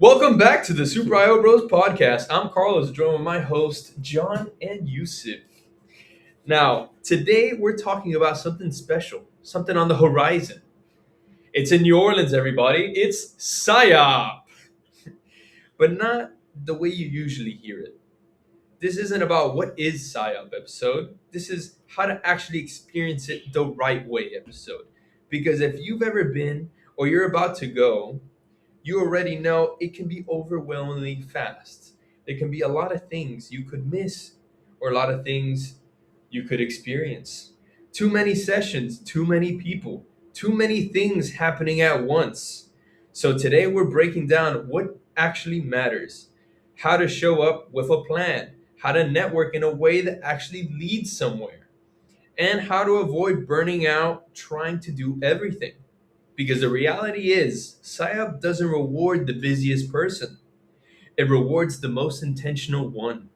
Welcome back to the Super IO Bros podcast. I'm Carlos, joined with my host, John and Yusuf. Now, today we're talking about something special, something on the horizon. It's in New Orleans, everybody. It's SIOP, but not the way you usually hear it. This isn't about what is SIOP episode. This is how to actually experience it the right way episode. Because if you've ever been or you're about to go, you already know it can be overwhelmingly fast. There can be a lot of things you could miss or a lot of things you could experience. Too many sessions, too many people, too many things happening at once. So today we're breaking down what actually matters, how to show up with a plan, how to network in a way that actually leads somewhere, and how to avoid burning out trying to do everything. Because the reality is, PSYOP doesn't reward the busiest person, it rewards the most intentional one.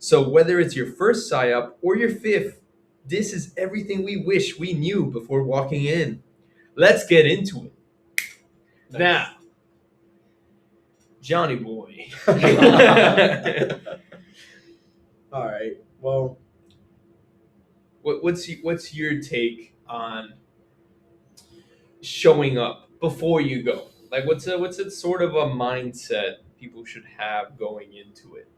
So, whether it's your first PSYOP or your fifth, this is everything we wish we knew before walking in. Let's get into it. Nice. Now, Johnny boy. All right. Well, what's your take on showing up before you go? Like, what's a sort of a mindset people should have going into it?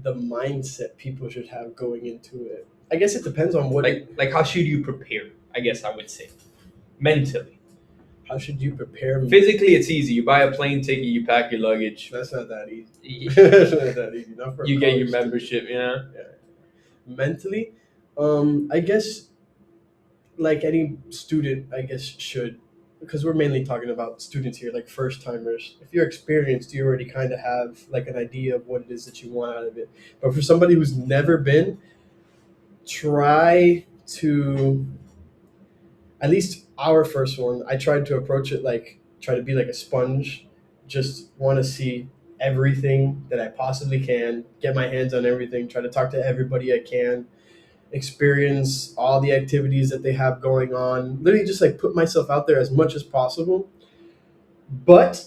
the mindset people should have going into it. I guess it depends on what. Like how should you prepare? I guess I would say mentally. How should you prepare? Physically, it's easy. You buy a plane ticket, you pack your luggage, That's not that easy. you That's not that easy. Not for a get your college student. membership. Yeah. Mentally, I guess like any student, I guess should, because we're mainly talking about students here, like first timers. If you're experienced, you already kind of have like an idea of what it is that you want out of it. But for somebody who's never been, try to, at least our first one, I tried to approach it like try to be like a sponge, just want to see everything that I possibly can, get my hands on everything, try to talk to everybody I can, experience all the activities that they have going on, literally just like put myself out there as much as possible. But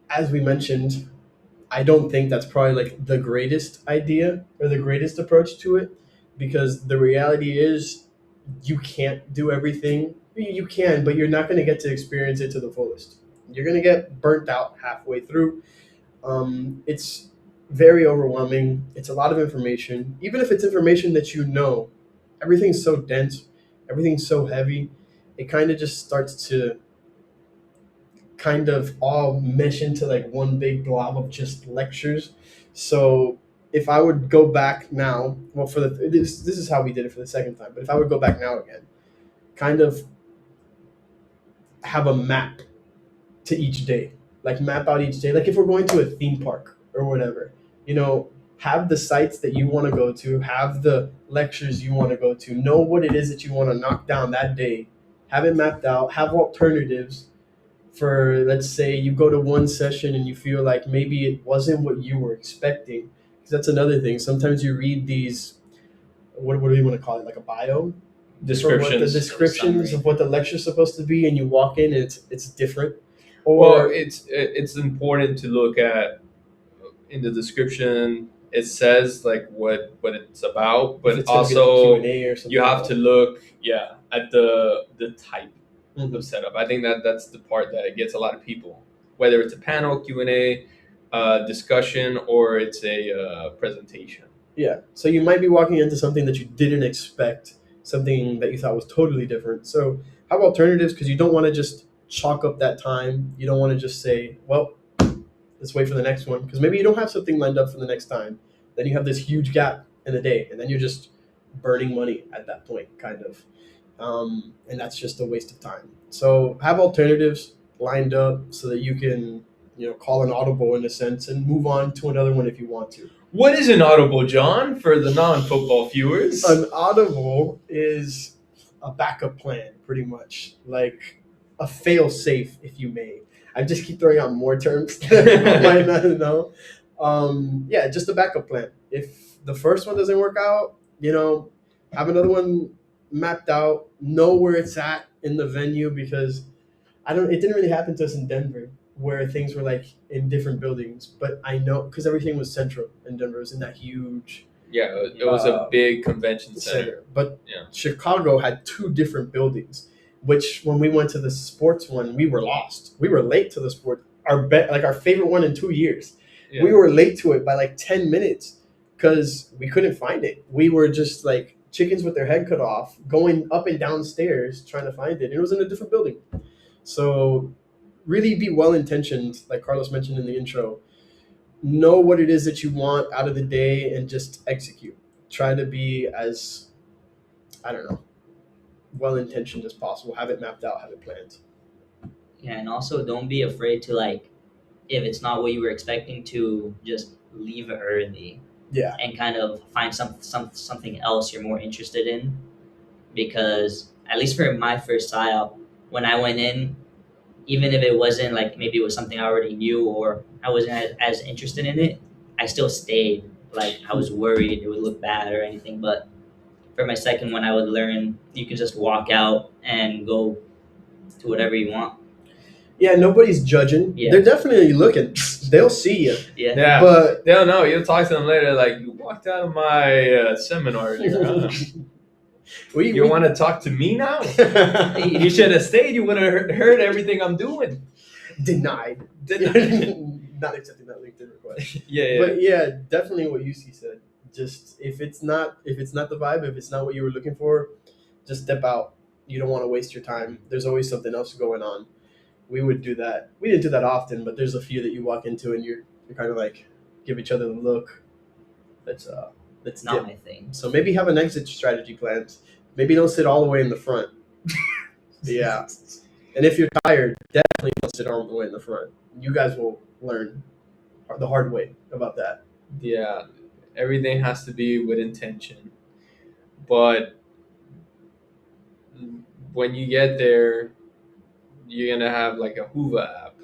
as we mentioned, I don't think that's probably like the greatest idea or the greatest approach to it, because the reality is you can't do everything. You can, but you're not going to get to experience it to the fullest. You're going to get burnt out halfway through. It's very overwhelming. It's a lot of information. Even if it's information that you know, everything's so dense, everything's so heavy, it kind of just starts to kind of all mesh into like one big blob of just lectures. So if I would go back now, well, for this is how we did it for the second time. But if I would go back now again, kind of have a map to each day, like map out each day. Like if we're going to a theme park or whatever, have the sites that you want to go to, have the lectures you want to go to, know what it is that you want to knock down that day, have it mapped out, have alternatives for, let's say you go to one session and you feel like maybe it wasn't what you were expecting. Because that's another thing. Sometimes you read these, what do you want to call it, like a bio? Descriptions. The descriptions of what the lecture's supposed to be, and you walk in and it's different. Well, it's important to look at in the description. It says like what it's about, but it's gonna be also like Q&A or something you have like to look, at the type that. of setup. I think that's the part that gets a lot of people, whether it's a panel Q&A, discussion, or it's a presentation. Yeah. So you might be walking into something that you didn't expect, something that you thought was totally different. So have alternatives, because you don't want to just chalk up that time. You don't want to just say, well, let's wait for the next one, because maybe you don't have something lined up for the next time. Then you have this huge gap in the day, and then you're just burning money at that point, kind of. And that's just a waste of time. So have alternatives lined up so that you can, call an audible in a sense and move on to another one if you want to. What is an audible, John, for the non-football viewers? An audible is a backup plan, pretty much, like a fail safe, if you may. I just keep throwing out more terms that people might not know. Yeah, just a backup plan. If the first one doesn't work out, have another one mapped out, know where it's at in the venue, because it didn't really happen to us in Denver. where things were like in different buildings, but I know because everything was central in Denver. It was in that huge Yeah, it was a big convention center. center. But Yeah. Chicago had two different buildings, which when we went to the sports one, we were lost. We were late to the sport. Our favorite one in 2 years. Yeah. We were late to it by like 10 minutes because we couldn't find it. We were just like chickens with their head cut off, going up and down stairs trying to find it. It was in a different building. So really be well intentioned, like Carlos mentioned in the intro. Know what it is that you want out of the day and just execute. Try to be as, I don't know, well intentioned as possible. Have it mapped out, have it planned. Yeah, and also don't be afraid to like, if it's not what you were expecting, to just leave early Yeah. and kind of find something else you're more interested in. Because at least for my first SIOP, when I went in, even if it wasn't like maybe it was something I already knew or I wasn't as interested in it, I still stayed. Like I was worried it would look bad or anything. But for my second one, I would learn you can just walk out and go to whatever you want. Yeah, nobody's judging. Yeah. They're definitely looking. They'll see you. Yeah. Yeah, But they'll know. You'll talk to them later, like, you walked out of my seminar earlier. Huh? You want to talk to me now? You should have stayed. You would have heard everything I'm doing. denied. Denied. Not accepting that LinkedIn request. Yeah. But yeah, definitely what UC said. Just if it's not the vibe, if it's not what you were looking for, just step out. You don't want to waste your time. There's always something else going on. We would do that. We didn't do that often, but there's a few that you walk into and you're kind of like give each other the look. That's Not dip. my thing. So maybe have an exit strategy planned. Maybe don't sit all the way in the front. Yeah. And if you're tired, definitely don't sit all the way in the front. You guys will learn the hard way about that. Yeah, everything has to be with intention. But when you get there, you're gonna have like a Hoova app.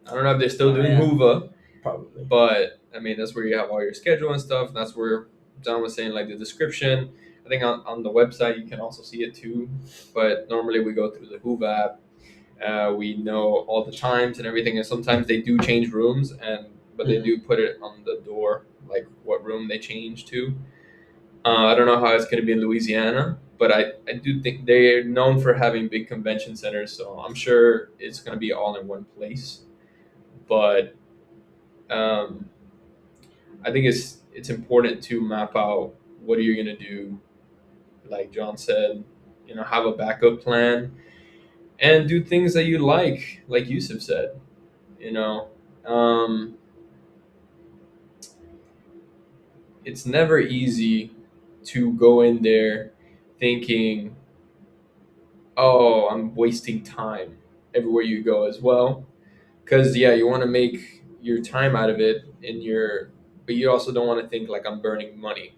I don't know if they're still doing Yeah. Hoova, Probably. but I mean that's where you have all your schedule and stuff. That's where John was saying like the description. I think on the website you can also see it too. But normally we go through the Hoova app. We know all the times and everything, and sometimes they do change rooms, but they do put it on the door like what room they change to. I don't know how it's going to be in Louisiana, but I do think they're known for having big convention centers, so I'm sure it's going to be all in one place. But um, I think it's important to map out what are you going to do, like John said, have a backup plan and do things that you like Yusuf said, you know. It's never easy to go in there thinking, oh, I'm wasting time everywhere you go as well. Because, yeah, you want to make your time out of it, but you also don't want to think like I'm burning money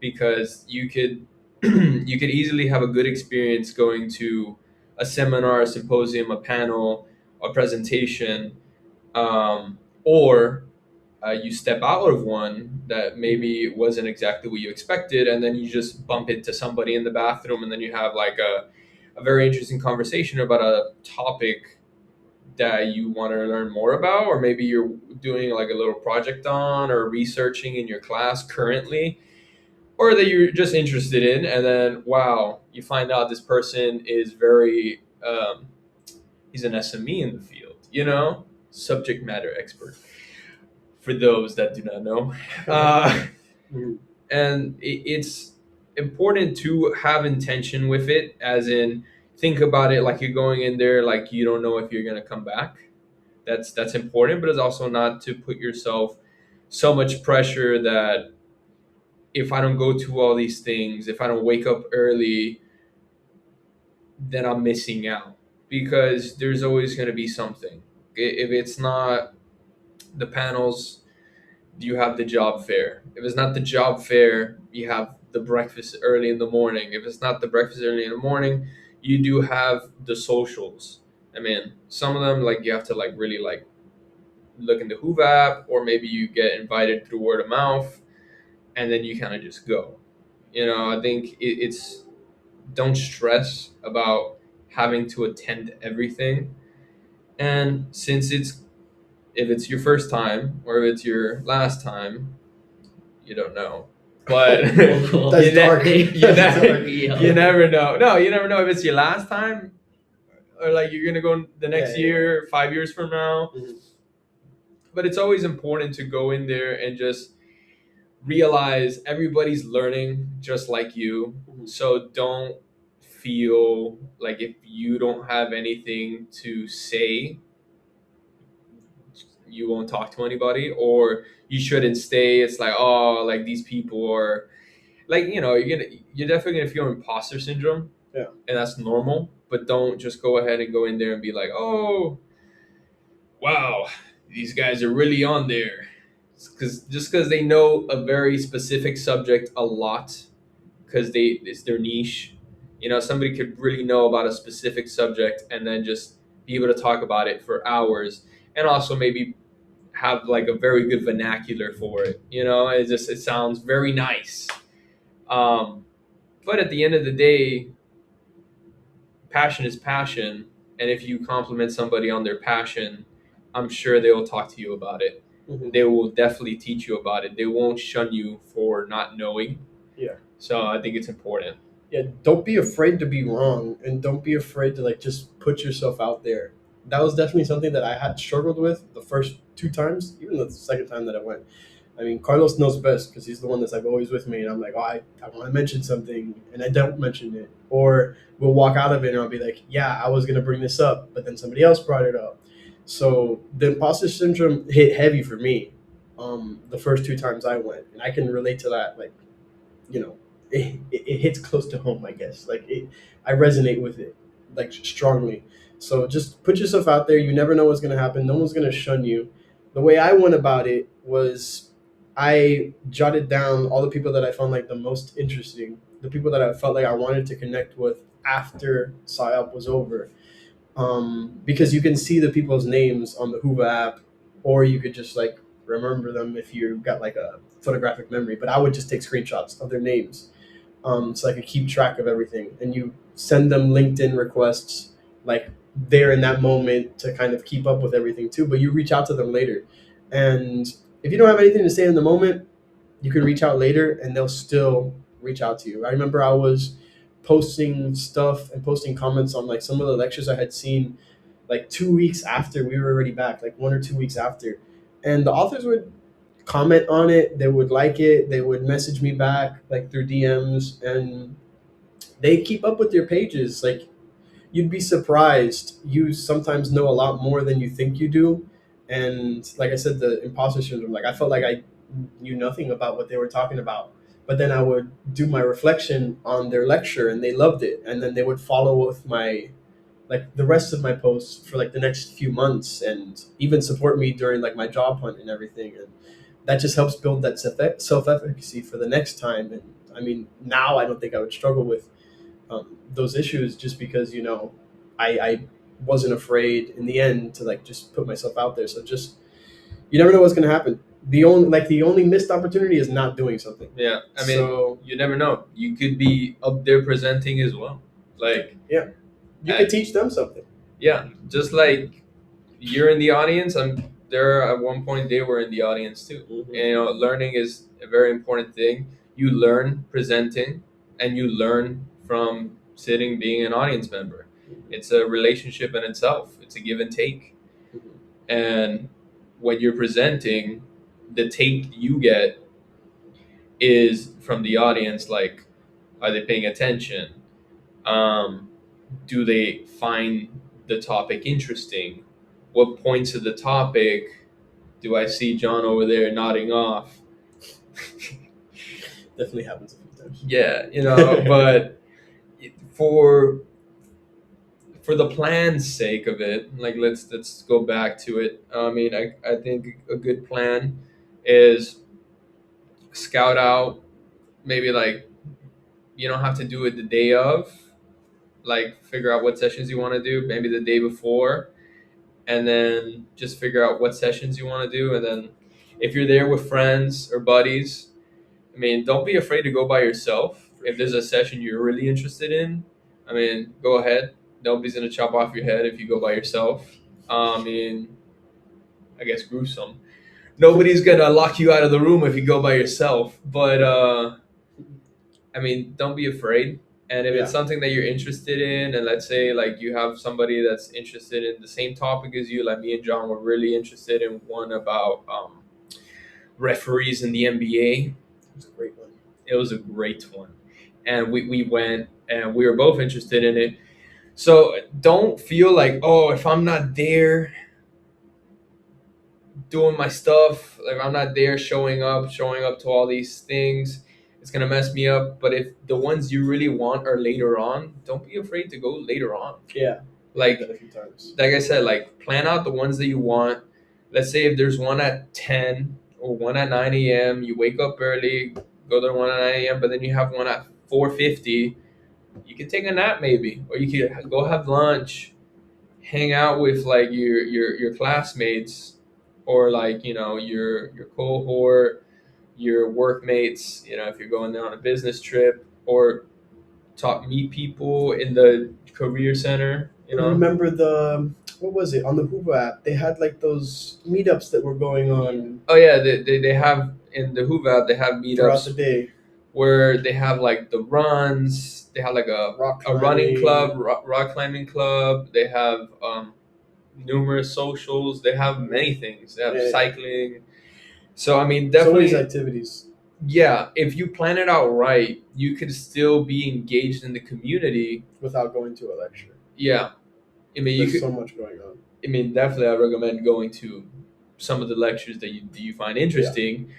because you could, you could easily have a good experience going to a seminar, a symposium, a panel, a presentation, or you step out of one that maybe wasn't exactly what you expected, and then you just bump into somebody in the bathroom, and then you have like a very interesting conversation about a topic that you want to learn more about, or maybe you're doing like a little project on or researching in your class currently, or that you're just interested in, and then wow, you find out this person is very he's an SME in the field, subject matter expert for those that do not know. And it's important to have intention with it, as in think about it like you're going in there like you don't know if you're going to come back. That's important, but it's also not to put yourself so much pressure that if I don't go to all these things, if I don't wake up early, then I'm missing out, because there's always going to be something. If it's not the panels, you have the job fair. If it's not the job fair, you have the breakfast early in the morning. If it's not the breakfast early in the morning, you do have the socials. I mean, some of them like you have to like really like look in the Hoova app, or maybe you get invited through word of mouth, and then you kind of just go. I think it's don't stress about having to attend everything, and since it's if it's your first time or if it's your last time, you don't know. But That's you, dark. That's dark. you never know. No, you never know if it's your last time or like you're gonna go the next Yeah. year, 5 years from now. Mhm. But it's always important to go in there and just realize everybody's learning just like you. Mhm. So don't feel like if you don't have anything to say, you won't talk to anybody or you shouldn't stay. It's like, oh, like these people are like, you're definitely gonna feel imposter syndrome. Yeah. And that's normal. But don't just go ahead and go in there and be like, oh, wow, these guys are really on there. Because they know a very specific subject a lot, because it's their niche. Somebody could really know about a specific subject and then just be able to talk about it for hours, and also maybe have like a very good vernacular for it. It sounds very nice. But at the end of the day, passion is passion, and if you compliment somebody on their passion, I'm sure they will talk to you about it. Mhm. They will definitely teach you about it. They won't shun you for not knowing. Yeah. So I think it's important. Yeah, don't be afraid to be wrong, and don't be afraid to like just put yourself out there. That was definitely something that I had struggled with the first two times, even the second time that I went. I mean, Carlos knows best because he's the one that's like always with me, and I'm like, oh, I want to mention something, and I don't mention it, or we'll walk out of it, and I'll be like, yeah, I was gonna bring this up, but then somebody else brought it up. So the imposter syndrome hit heavy for me, the first two times I went, and I can relate to that, like, you know, it hits close to home, I guess. Like I resonate with it like strongly. So just put yourself out there. You never know what's gonna happen. No one's gonna shun you. The way I went about it was I jotted down all the people that I found like the most interesting, the people that I felt like I wanted to connect with after PSYOP was over. Because you can see the people's names on the Hoover app, or you could just like remember them if you got like a photographic memory. But I would just take screenshots of their names, so I could keep track of everything. And you send them LinkedIn requests like there in that moment to kind of keep up with everything too. But you reach out to them later, and if you don't have anything to say in the moment, you can reach out later, and they'll still reach out to you. I remember I was posting stuff and posting comments on like some of the lectures I had seen like 2 weeks after we were already back, like 1 or 2 weeks after. And the authors would comment on it, they would like it, they would message me back like through DMs, and they keep up with your pages. Like you'd be surprised. You sometimes know a lot more than you think you do. And like I said, the imposter syndrome, like I felt like I knew nothing about what they were talking about. But then I would do my reflection on their lecture and they loved it. And then they would follow with my like the rest of my posts for like the next few months and even support me during like my job hunt and everything. And that just helps build that self-efficacy for the next time. And I mean, now I don't think I would struggle with those issues just because I wasn't afraid in the end to like just put myself out there. So just you never know what's going to happen. The only missed opportunity is not doing something. Yeah, I mean, So you never know. You could be up there presenting as well. Like, yeah, you could teach them something. yeah, just like you're in the audience. There at one point they were in the audience too. Mhm. And learning is a very important thing. You learn presenting, and you learn from sitting, being an audience member. It's a relationship in itself. It's a give and take. Mhm. And when you're presenting, the take you get is from the audience. Like, are they paying attention? Do they find the topic interesting? What points of the topic do I see John over there nodding off? Definitely happens a few times. Yeah, but for the plan's sake of it, like let's go back to it. I mean, I think a good plan is scout out, maybe like you don't have to do it the day of, like figure out what sessions you want to do maybe the day before, and then just figure out what sessions you want to do. And then if you're there with friends or buddies, I mean, don't be afraid to go by yourself. If there's a session you're really interested in, I mean, go ahead. Nobody's gonna chop off your head if you go by yourself. I mean, I guess, gruesome. Nobody's gonna lock you out of the room if you go by yourself. But I mean, don't be afraid. And if Yeah. it's something that you're interested in, and let's say like you have somebody that's interested in the same topic as you, like me and John were really interested in one about referees in the NBA. It's a great one. It was a great one, and we went and we were both interested in it. So don't feel like, oh, if I'm not there doing my stuff, like I'm not there showing up to all these things, it's gonna mess me up. But if the ones you really want are later on, don't be afraid to go later on. Yeah. Like Did that a few times. like I said, like plan out the ones that you want. Let's say if there's one at 10 or one at 9 a.m., you wake up early, go to the one at 9 a.m., but then you have one at 4:50. You can take a nap maybe, or you could go have lunch, hang out with like your classmates, or like your cohort, your workmates. If you're going there on a business trip, or meet people in the career center. Remember what was it on the Hoover app? They had like those meetups that were going on Oh yeah, they have in the Hoover app, they have throughout the meetups day. where they have like the runs. They have like a Rock running climbing. club, rock climbing club. They have numerous socials. They have many things. They have Yeah. cycling. So I mean, So many definitely, activities. yeah. If you plan it out right, you could still be engaged in the community. Without going to a lecture. Yeah, I mean, There's so much going on. I mean, definitely, I recommend going to some of the lectures that you find interesting.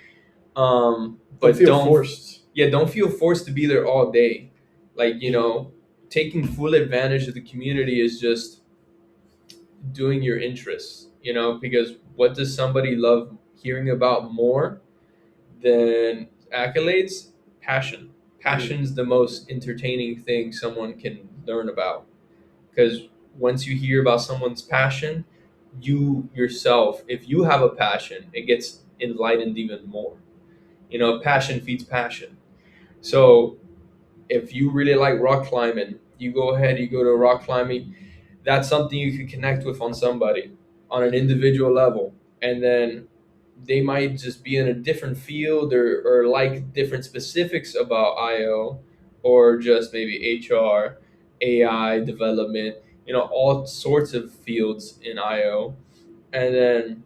But Feel forced. Yeah, don't feel forced to be there all day. Like taking full advantage of the community is just doing your interests. Because what does somebody love hearing about more than accolades? Passion. Passion's the most entertaining thing someone can learn about. Because once you hear about someone's passion, you yourself, if you have a passion, it gets enlightened even more. Passion feeds passion. So if you really like rock climbing, you go ahead, you go to rock climbing. That's something you can connect with on somebody on an individual level. And then they might just be in a different field, or like different specifics about IO, or just maybe HR, AI development, all sorts of fields in IO. And then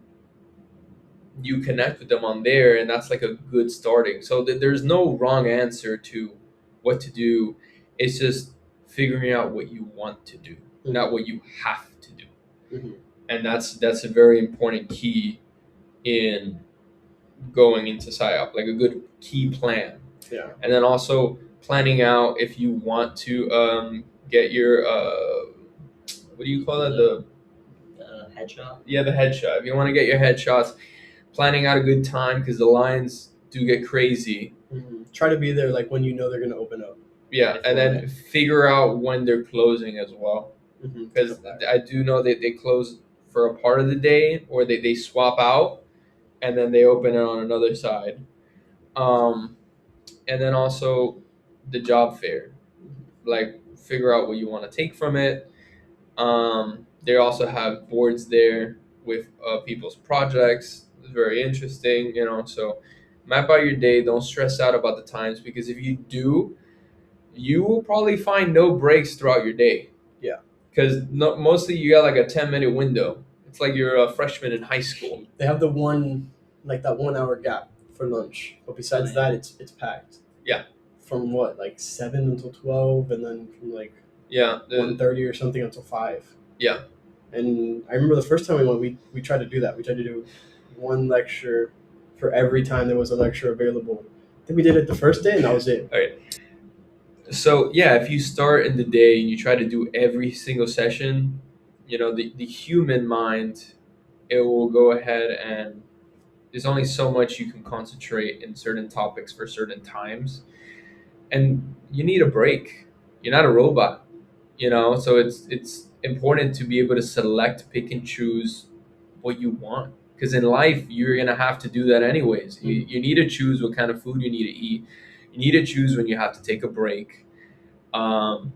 you connect with them on there, and that's like a good starting. So there's no wrong answer to what to do. It's just figuring out what you want to do, not what you have to do. Mm-hmm. And that's a very important key in going into SIOP, like a good key plan. Yeah. And then also planning out if you want to get your what do you call it, the headshot. Yeah, the headshot. If you want to get your headshots, planning out a good time, because the lines do get crazy. Mm-hmm. Try to be there like when you know they're going to open up. Yeah, and then figure out when they're closing as well, because I do know that they close for a part of the day, or they swap out and then they open it on another side. And then also the job fair, like figure out what you want to take from it. They also have boards there with people's projects. It's very interesting, so map out your day. Don't stress out about the times, because if you do, you will probably find no breaks throughout your day. Yeah. Because mostly you got like a 10-minute window. It's like you're a freshman in high school. They have that 1 hour gap for lunch, but besides that, it's packed. Yeah. From what, like 7 until 12, and then from like 1:30 or something until 5. Yeah. And I remember the first time we went, we tried to do that. We tried to do one lecture for every time there was a lecture available. I think we did it the first day, and that was it. All right. So yeah, if you start in the day and you try to do every single session, the human mind, it will go ahead, and there's only so much you can concentrate in certain topics for certain times, and you need a break. You're not a robot, so it's important to be able to select, pick and choose what you want, because in life you're gonna have to do that anyways. You need to choose what kind of food you need to eat. You need to choose when you have to take a break, and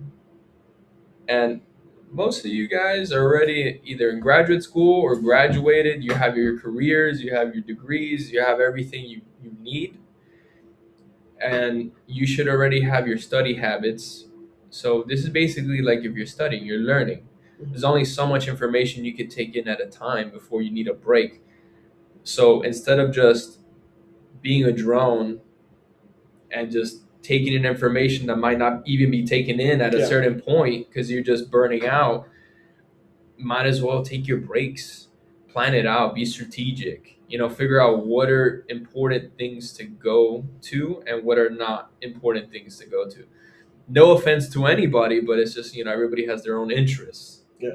most of you guys are already either in graduate school or graduated. You have your careers, you have your degrees, you have everything you need, and you should already have your study habits. So this is basically like if you're studying, you're learning. There's only so much information you can take in at a time before you need a break. So instead of just being a drone and just taking in information that might not even be taken in at a Yeah. certain point because you're just burning out, might as well take your breaks, plan it out, be strategic, figure out what are important things to go to and what are not important things to go to. No offense to anybody, but it's just, everybody has their own interests. Yeah.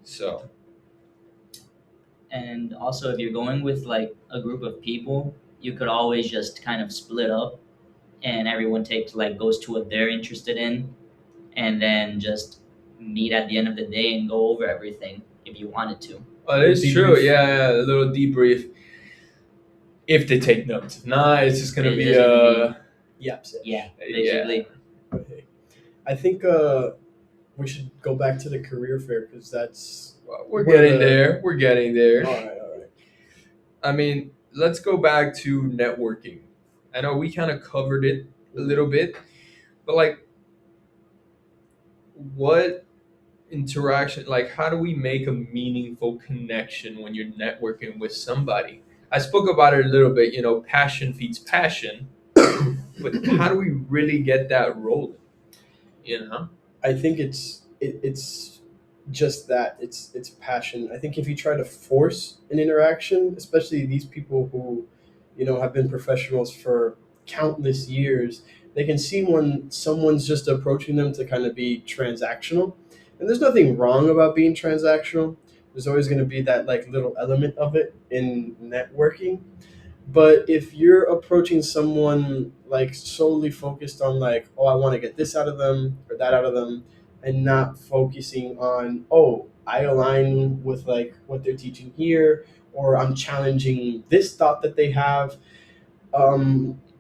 So, And also, if you're going with like a group of people, you could always just kind of split up, and everyone takes like goes to what they're interested in, and then just meet at the end of the day and go over everything if you wanted to. it's true. Debrief. Yeah, a little debrief if they take notes. If not, it's just going to It's be, just gonna Yeah. Yeah, basically. Okay. I think we should go back to the career fair because that's well, we're Where getting the- there. We're getting there. all right. I mean, let's go back to networking. I know we kind of covered it a little bit, but like, what interaction, like, how do we make a meaningful connection when you're networking with somebody? I spoke about it a little bit, passion feeds passion, but how do we really get that rolling? I think it's just that it's passion. I think if you try to force an interaction, especially these people who, have been professionals for countless years, they can see when someone's just approaching them to kind of be transactional. And there's nothing wrong about being transactional. There's always going to be that like little element of it in networking. But if you're approaching someone like solely focused on like, oh, I want to get this out of them or that out of them, and not focusing on, oh, I align with like what they're teaching here, or I'm challenging this thought that they have,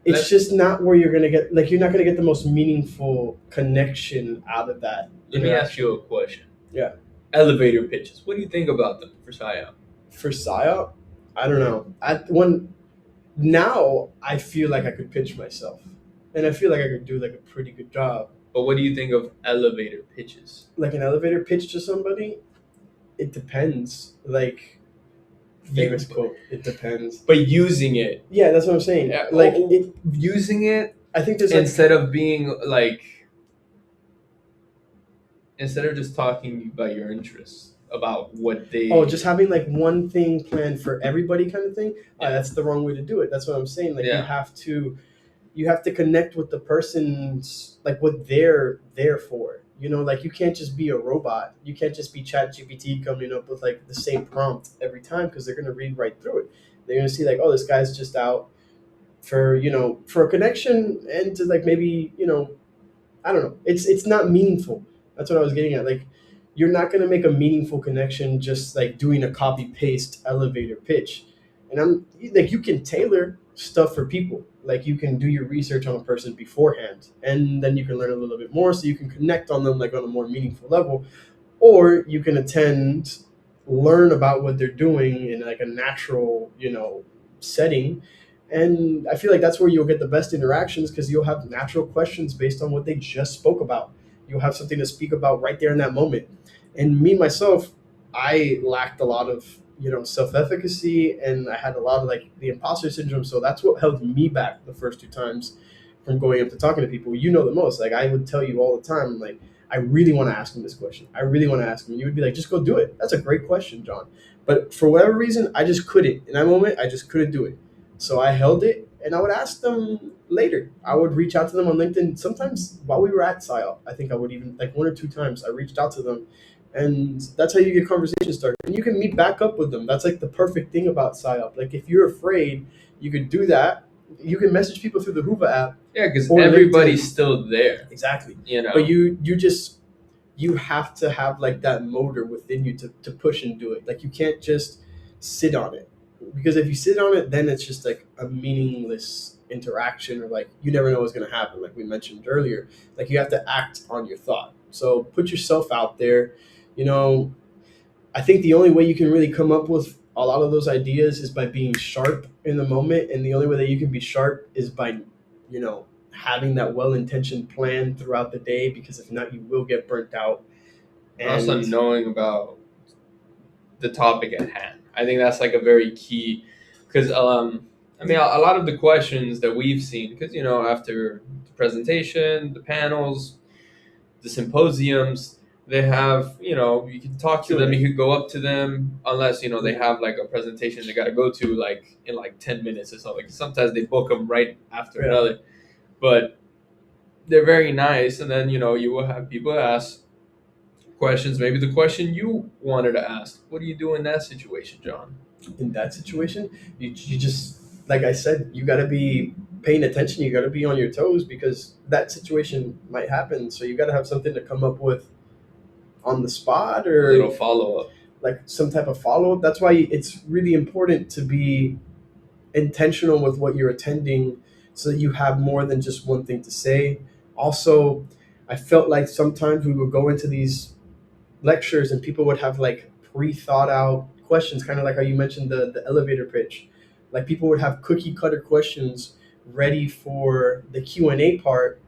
it's Let's- just not where you're gonna get like you're not gonna get the most meaningful connection out of that. Let me ask you a question. Yeah. Elevator pitches. What do you think about them for SIOP? For PSYOP, I don't know. Now I feel like I could pitch myself, and I feel like I could do like a pretty good job. But what do you think of elevator pitches? Like an elevator pitch to somebody, it depends. Like famous quote, it depends. But using it, Yeah, that's what I'm saying. Yeah, Like oh, it, using it I think there's like instead of being like, instead of just talking about your interests, about what they. just having like one thing planned for everybody kind of thing. That's the wrong way to do it. That's what I'm saying. Like Yeah. you have to connect with the person's like what they're there for. Like you can't just be a robot. You can't just be ChatGPT coming up with like the same prompt every time because they're gonna read right through it. They're gonna see like, oh, this guy's just out for for a connection and to like maybe I don't know. It's not meaningful. That's what I was getting at. Like you're not gonna make a meaningful connection just like doing a copy paste elevator pitch. And I'm like you can tailor stuff for people. Like you can do your research on a person beforehand, and then you can learn a little bit more, so you can connect on them like on a more meaningful level, or you can attend, learn about what they're doing in like a natural, setting. And I feel like that's where you'll get the best interactions because you'll have natural questions based on what they just spoke about. You'll have something to speak about right there in that moment. And me myself, I lacked a lot of self-efficacy, and I had a lot of like the imposter syndrome, so that's what held me back the first two times from going up to talking to people. The most, like I would tell you all the time, like I really want to ask him this question, I really want to ask him, and you would be like, just go do it. That's a great question, John. But for whatever reason, I just couldn't in that moment. I just couldn't do it, so I held it, and I would ask them later. I would reach out to them on LinkedIn sometimes while we were at SIOP. I think I would even like one or two times I reached out to them. And that's how you get conversations started. And you can meet back up with them. That's like the perfect thing about PSYOP. Like if you're afraid, you could do that. You can message people through the Hoova app. Yeah, because or everybody's LinkedIn. still there. Exactly. You know. But you have to have like that motor within you to push and do it. Like you can't just sit on it. Because if you sit on it, then it's just like a meaningless interaction, or like you never know what's gonna happen, like we mentioned earlier. Like you have to act on your thought. So put yourself out there. You know, I think the only way you can really come up with a lot of those ideas is by being sharp in the moment, and the only way that you can be sharp is by, having that well-intentioned plan throughout the day. Because if not, you will get burnt out. And also And knowing about the topic at hand. I think that's like a very key, because I mean, a lot of the questions that we've seen, because after the presentation, the panels, the symposiums, they have, you can talk to them, Q&A. you could go up to them, unless they have like a presentation they got to go to like in like 10 minutes or something. Sometimes they book them right after Yeah. another, but they're very nice. And then you will have people ask questions, maybe the question you wanted to ask. What do you do in that situation, John? In that situation, you just, like I said, you got to be paying attention. You got to be on your toes, because that situation might happen. So you got to have something to come up with on the spot, A little or follow-up. like some type of follow-up. That's why it's really important to be intentional with what you're attending, so that you have more than just one thing to say. Also, I felt like sometimes we would go into these lectures and people would have like pre-thought out questions, kind of like how you mentioned the elevator pitch. Like people would have cookie cutter questions ready for the Q&A part,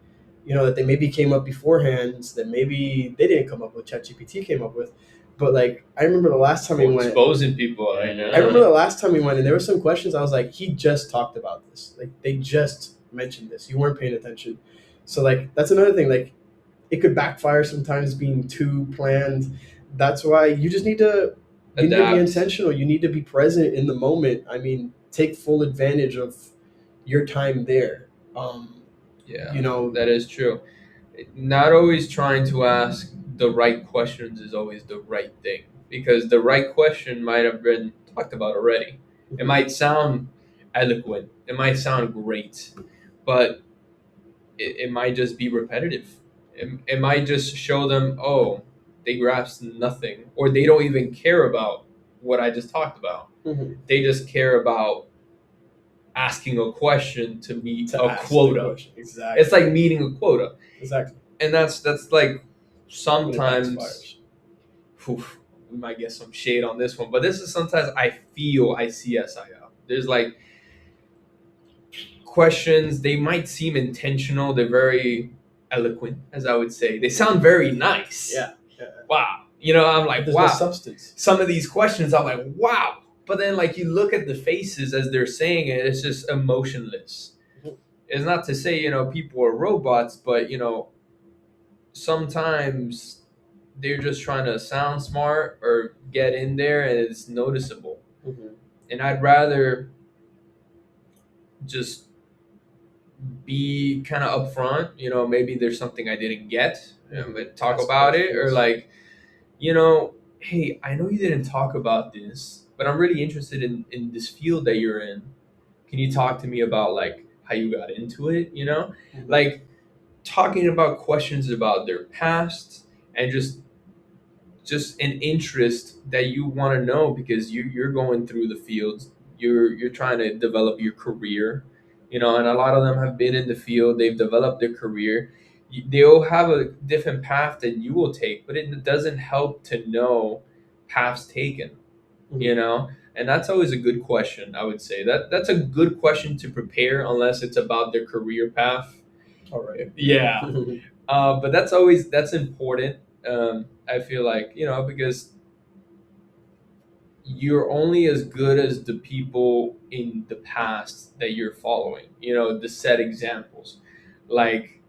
that they maybe came up beforehand, that maybe they didn't come up with, ChatGPT came up with. But like I remember the last time we went, Exposing people. I know. I remember the last time we went, and there were some questions I was like, he just talked about this. Like they just mentioned this. You weren't paying attention. So like that's another thing. Like it could backfire sometimes being too planned. That's why you just need to be Adapt. intentional. You need to be present in the moment. I mean, take full advantage of your time there. Yeah, You know, that is true. Not always trying to ask the right questions is always the right thing, because the right question might have been talked about already. It might sound eloquent, it might sound great, but it might just be repetitive. It might just show them, oh, they grasp nothing, or they don't even care about what I just talked about. Mhm. They just care about asking a question to meet To a ask the quota. question. Exactly. It's like meeting a quota, Exactly. and that's like When it sometimes. backfires. Whew, we might get some shade on this one, but this is sometimes I feel I see SIO. There's like questions, they might seem intentional, they're very eloquent, as I would say. They sound very nice. Yeah. Yeah. Wow. I'm like, But there's no wow. substance. Some of these questions, I'm like, wow. But then, like, you look at the faces as they're saying it, it's just emotionless. Mhm. It's not to say, people are robots, but, sometimes they're just trying to sound smart or get in there and it's noticeable. Mhm. And I'd rather just be kind of upfront, maybe there's something I didn't get, but talk Ask about it, or questions. like, hey, I know you didn't talk about this, but I'm really interested in this field that you're in. Can you talk to me about like how you got into it? Mhm. Like talking about questions about their past, and just an interest that you want to know, because you're going through the fields, you're trying to develop your career, and a lot of them have been in the field, they've developed their career. They'll have a different path than you will take, but it doesn't help to know paths taken, Mhm. and that's always a good question. I would say that's a good question to prepare, unless it's about their career path. All right. Yeah. But that's important. I feel like, because you're only as good as the people in the past that you're following. The set examples, like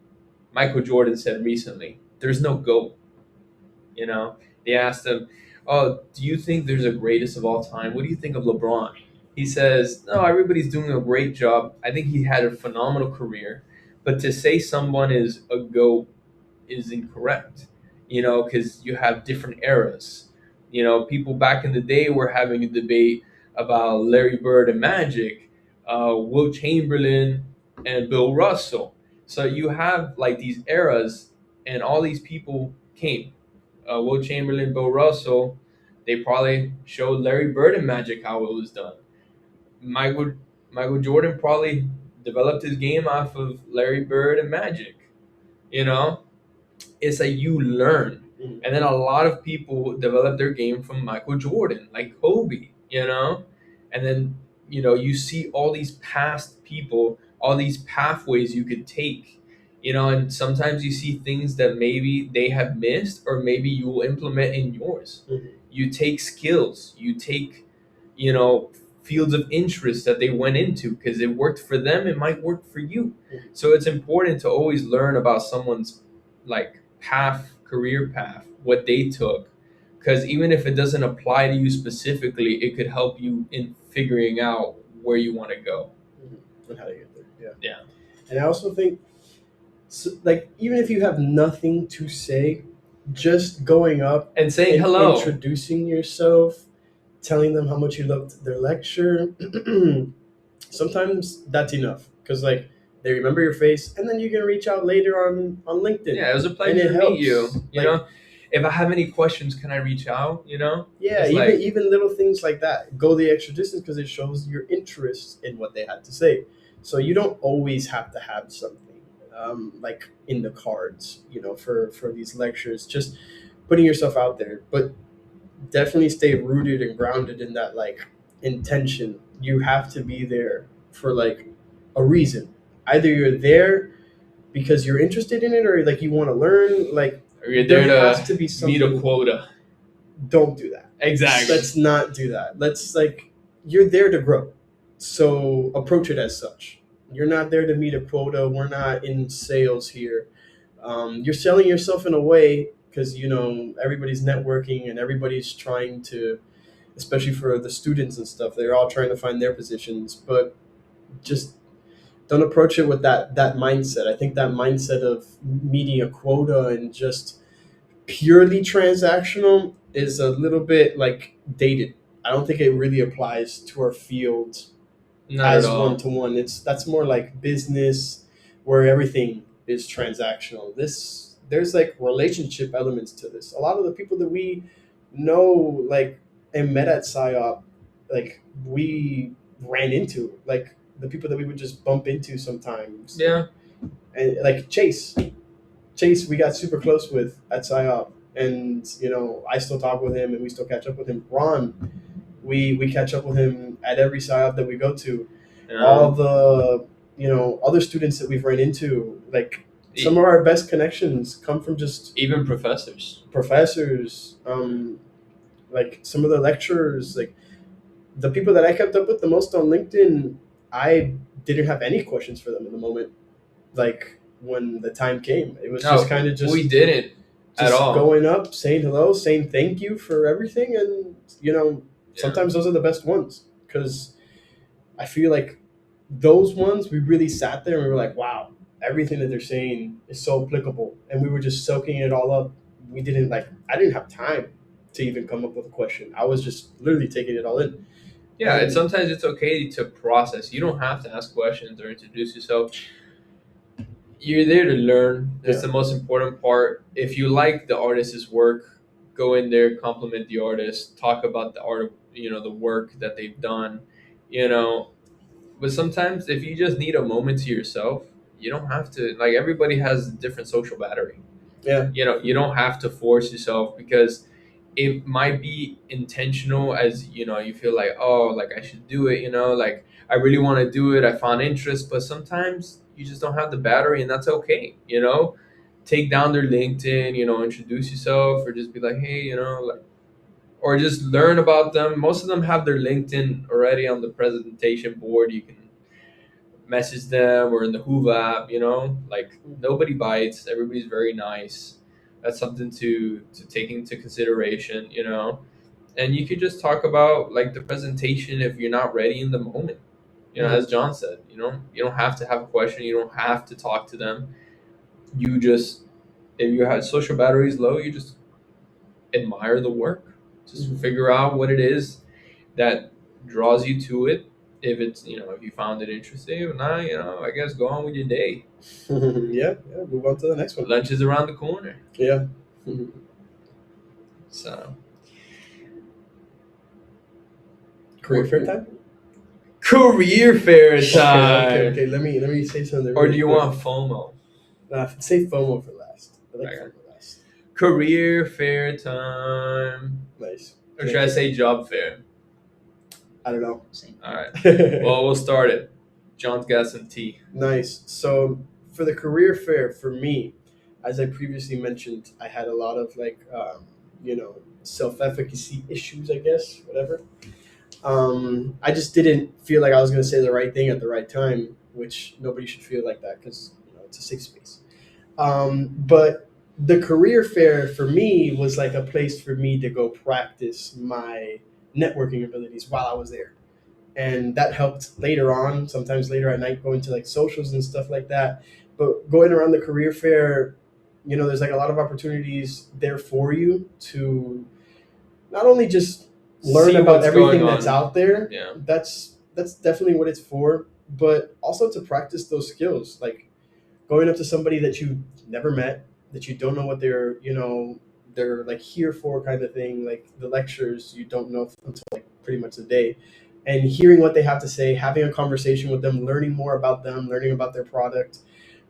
Michael Jordan said recently, "There's no GOAT." You know, they asked him, "Oh, do you think there's a greatest of all time? What do you think of LeBron?" He says, "No, everybody's doing a great job. I think he had a phenomenal career, but to say someone is a GOAT is incorrect, because you have different eras. People back in the day were having a debate about Larry Bird and Magic, Will Chamberlain and Bill Russell. So you have like these eras, and all these people came. Will Chamberlain, Bill Russell, they probably showed Larry Bird and Magic how it was done. Michael Michael Jordan probably developed his game off of Larry Bird and Magic. You know, it's like you learn. Mhm. And then a lot of people develop their game from Michael Jordan, like Kobe, and then you see all these past people, all these pathways you could take, and sometimes you see things that maybe they have missed or maybe you will implement in yours. Mhm. You take skills, you take you know fields of interest that they went into because it worked for them, it might work for you. Mhm. So it's important to always learn about someone's like career path, what they took, because even if it doesn't apply to you specifically, it could help you in figuring out where you want to go. Mhm. And how to get there. Yeah. Yeah. And I also think, so, like, even if you have nothing to say, just going up And saying and hello. introducing yourself, telling them how much you loved their lecture, sometimes that's enough. Because, like, they remember your face, and then you can reach out later on LinkedIn. Yeah, it was a And pleasure it to meet you. helps. Like, If I have any questions, can I reach out? yeah, It's even like, even little things like that go the extra distance because it shows your interest in what they had to say. So you don't always have to have something like in the cards, for these lectures. Just putting yourself out there, but definitely stay rooted and grounded in that like intention. You have to be there for like a reason. Either you're there because you're interested in it, or like you want to learn. Like are you there there has to to be meet a something. quota? Don't do that. Exactly. Let's not do that. Let's like you're there to grow. So approach it as such. You're not there to meet a quota. We're not in sales here. You're selling yourself in a way because everybody's networking and everybody's trying to, especially for the students and stuff. They're all trying to find their positions, but just don't approach it with that mindset. I think that mindset of meeting a quota and just purely transactional is a little bit like dated. I don't think it really applies to our field Not at as one all. to one. That's more like business where everything is transactional. There's like relationship elements to this. A lot of the people that we know like and met at SIOP, like we ran into like the people that we would just bump into sometimes. Yeah. And like Chase, we got super close with at PsyOp, and I still talk with him, and we still catch up with him. Ron, we catch up with him at every PsyOp that we go to. All the other students that we've run into, like some of our best connections come from just Even professors. professors, like some of the lecturers, like the people that I kept up with the most on LinkedIn. I didn't have any questions for them in the moment. Like when the time came, it was just kind of just we didn't at all. going up, saying hello, saying thank you for everything, and sometimes those are the best ones because I feel like those ones we really sat there and we were like, wow, everything that they're saying is so applicable, and we were just soaking it all up. I didn't have time to even come up with a question. I was just literally taking it all in. Yeah, And- and sometimes it's okay to process. You don't have to ask questions or introduce yourself. You're there to learn. That's the most important part. If you like the artist's work, go in there, compliment the artist, talk about the art, the work that they've done, you know. But sometimes if you just need a moment to yourself, you don't have to. Like everybody has a different social battery. Yeah. You don't have to force yourself because it might be intentional as you feel like, oh, like I should do it, like I really want to do it, I found interest, but sometimes you just don't have the battery, and that's okay. Take down their LinkedIn, introduce yourself, or just be like, hey, like, or just learn about them. Most of them have their LinkedIn already on the presentation board. You can message them, or in the Hoova app, like nobody bites, everybody's very nice. That's something to take into consideration, and you could just talk about like the presentation if you're not ready in the moment, as John said, you don't have to have a question, you don't have to talk to them. You just, if your social battery is low, you just admire the work, just figure out what it is that draws you to it. If it's, if you found it interesting, if not, I guess go on with your day. yeah, move on to the next one. Lunch is around the corner. Yeah. So Career fair time. Career fair time. Okay. Let me say something. Or really do you quick. want FOMO? Save FOMO for last. I like Okay. FOMO last. Career fair time. Nice. Or should I say job fair? I don't know. Same. All right. Well, we'll start it. John's got some tea. Nice. So for the career fair, for me, as I previously mentioned, I had a lot of self-efficacy issues, I guess, whatever. I just didn't feel like I was going to say the right thing at the right time, which nobody should feel like that because it's a safe space. But the career fair for me was like a place for me to go practice my networking abilities while I was there. And that helped later on, sometimes later at night, going to like socials and stuff like that. But going around the career fair, there's like a lot of opportunities there for you to not only just learn See about what's everything going that's on. out there. Yeah. That's definitely what it's for, but also to practice those skills, like going up to somebody that you never met, that you don't know what they're like here for, kind of thing, like the lectures you don't know until like pretty much the day, and hearing what they have to say, having a conversation with them, learning more about them, learning about their product,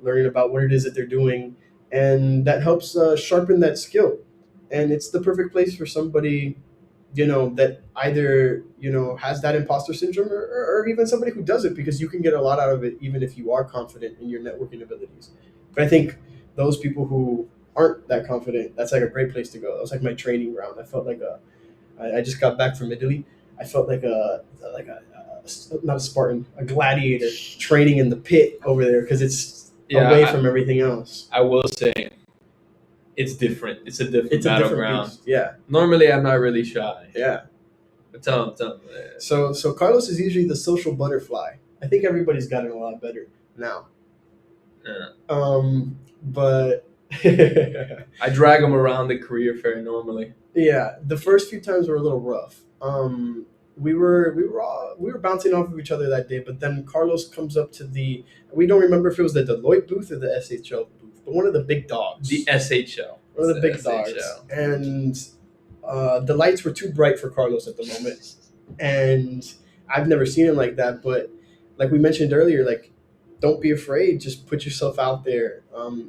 learning about what it is that they're doing, and that helps sharpen that skill. And it's the perfect place for somebody that either has that imposter syndrome, or even somebody who does it, because you can get a lot out of it even if you are confident in your networking abilities. But I think those people who aren't that confident, that's like a great place to go. That was like my training ground. I felt like I just got back from Italy. I felt like a not a Spartan, a gladiator training in the pit over there, because it's away from everything else. I will say it's different. It's a different It's a different battleground. beast. Yeah. Normally, I'm not really shy. Yeah. But tell him. So Carlos is usually the social butterfly. I think everybody's gotten a lot better now. Yeah. But I drag him around the career fair normally. yeah, the first few times were a little rough. We were bouncing off of each other that day, but then Carlos comes up to we don't remember if it was the Deloitte booth or the SHL booth, but one of the big dogs. The SHL. One of the big dogs. And the lights were too bright for Carlos at the moment. And I've never seen him like that, but like we mentioned earlier, like, don't be afraid, just put yourself out there.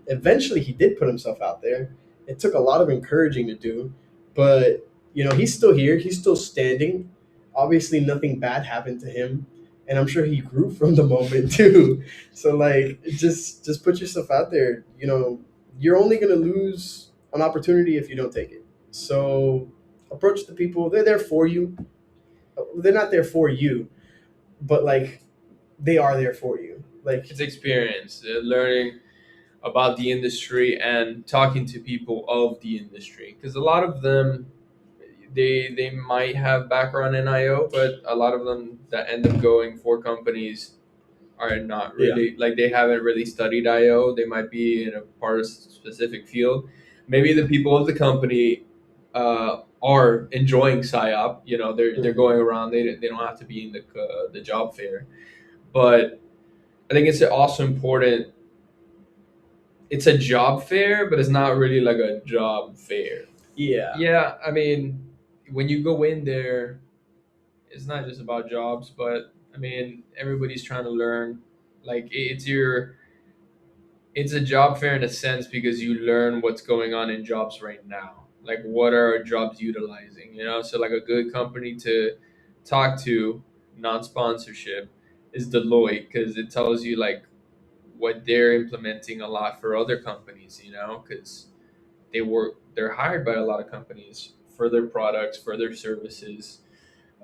Eventually he did put himself out there. It took a lot of encouraging to do, but he's still here, he's still standing. Obviously nothing bad happened to him, and I'm sure he grew from the moment too. So like, just put yourself out there. You're only going to lose an opportunity if you don't take it. So approach the people. They're there for you. They're not there for you, but like, they are there for you. Like, it's experience, learning about the industry and talking to people of the industry, because a lot of them, they might have background in IO, but a lot of them that end up going for companies are not really, like, they haven't really studied IO. They might be in a part of a specific field. Maybe the people of the company are enjoying SIOP. They're going around. They don't have to be in the job fair, but I think it's also important. It's a job fair, but it's not really like a job fair. yeah. Yeah, I mean, when you go in there, it's not just about jobs, but I mean, everybody's trying to learn. Like, it's a job fair in a sense because you learn what's going on in jobs right now. Like, what are jobs utilizing? So like a good company to talk to, non-sponsorship, is Deloitte, because it tells you like what they're implementing a lot for other companies. Because they're hired by a lot of companies for their products, for their services.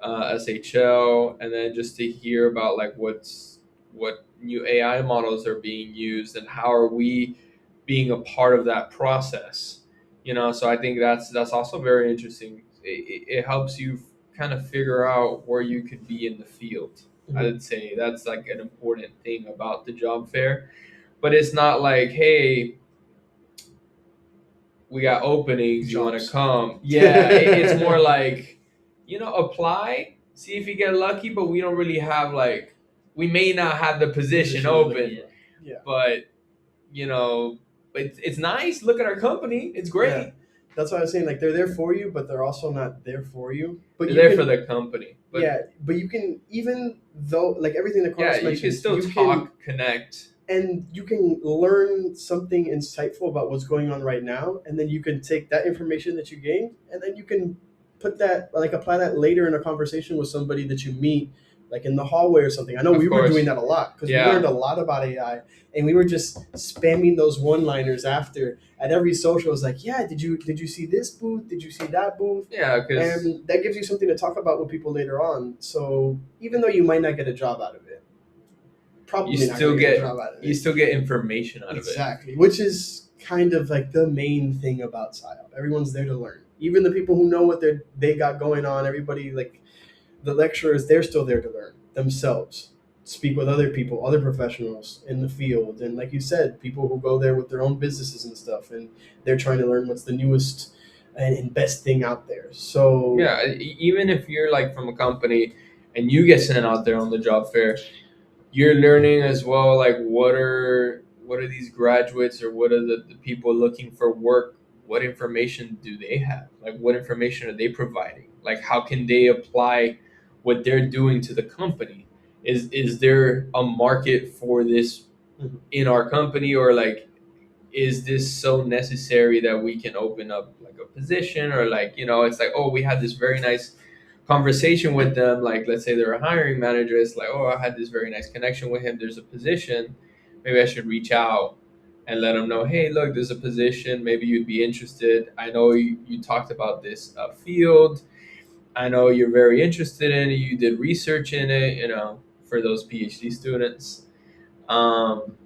SHL, and then just to hear about like what new AI models are being used and how are we being a part of that process. So I think that's also very interesting. It helps you kind of figure out where you could be in the field. Mhm. I would say that's like an important thing about the job fair, but it's not like, hey, we got openings, you want to Jobs. come. Yeah, it's more like, apply, see if you get lucky, but we don't really have like, we may not have the position open, Yeah. but it's nice. Look at our company, it's great. Yeah. That's what I was saying. Like, they're there for you, but they're also not there for you. But They're there for the company. But but you can, even though like everything that Carlos yeah, you mentioned, can still talk, connect. and you can learn something insightful about what's going on right now, and then you can take that information that you gained, and then you can put that, like, apply that later in a conversation with somebody that you meet, like in the hallway or something. I know Of we were course. doing that a lot because we Yeah. learned a lot about AI, and we were just spamming those one-liners after at every social. It was like, yeah, did you see this booth? Did you see that booth? Yeah, because And that gives you something to talk about with people later on. So even though you might not get a job out of it, probably you not still going to get a get job out of it. you still get information out of it. Exactly, which is kind of like the main thing about PSYOP. Everyone's there to learn. Even the people who know what they got going on, everybody, like the lecturers, they're still there to learn themselves. Speak with other people, other professionals in the field, and like you said, people who go there with their own businesses and stuff, and they're trying to learn what's the newest and best thing out there. So Yeah, even if you're like from a company and you get sent out there on the job fair, you're learning as well. Like, what are these graduates, or what are the people looking for work? What information do they have? Like, what information are they providing? Like, how can they apply what they're doing to the company? Is there a market for this Mhm. in our company, or like, is this so necessary that we can open up like a position, or like, it's like, oh, we had this very nice conversation with them, like let's say they're a hiring manager, it's like, oh, I had this very nice connection with him, there's a position, maybe I should reach out and let them know, hey, look, there's a position, maybe you'd be interested. I know you talked about this field, I know you're very interested in it, you did research in it, for those PhD students. um,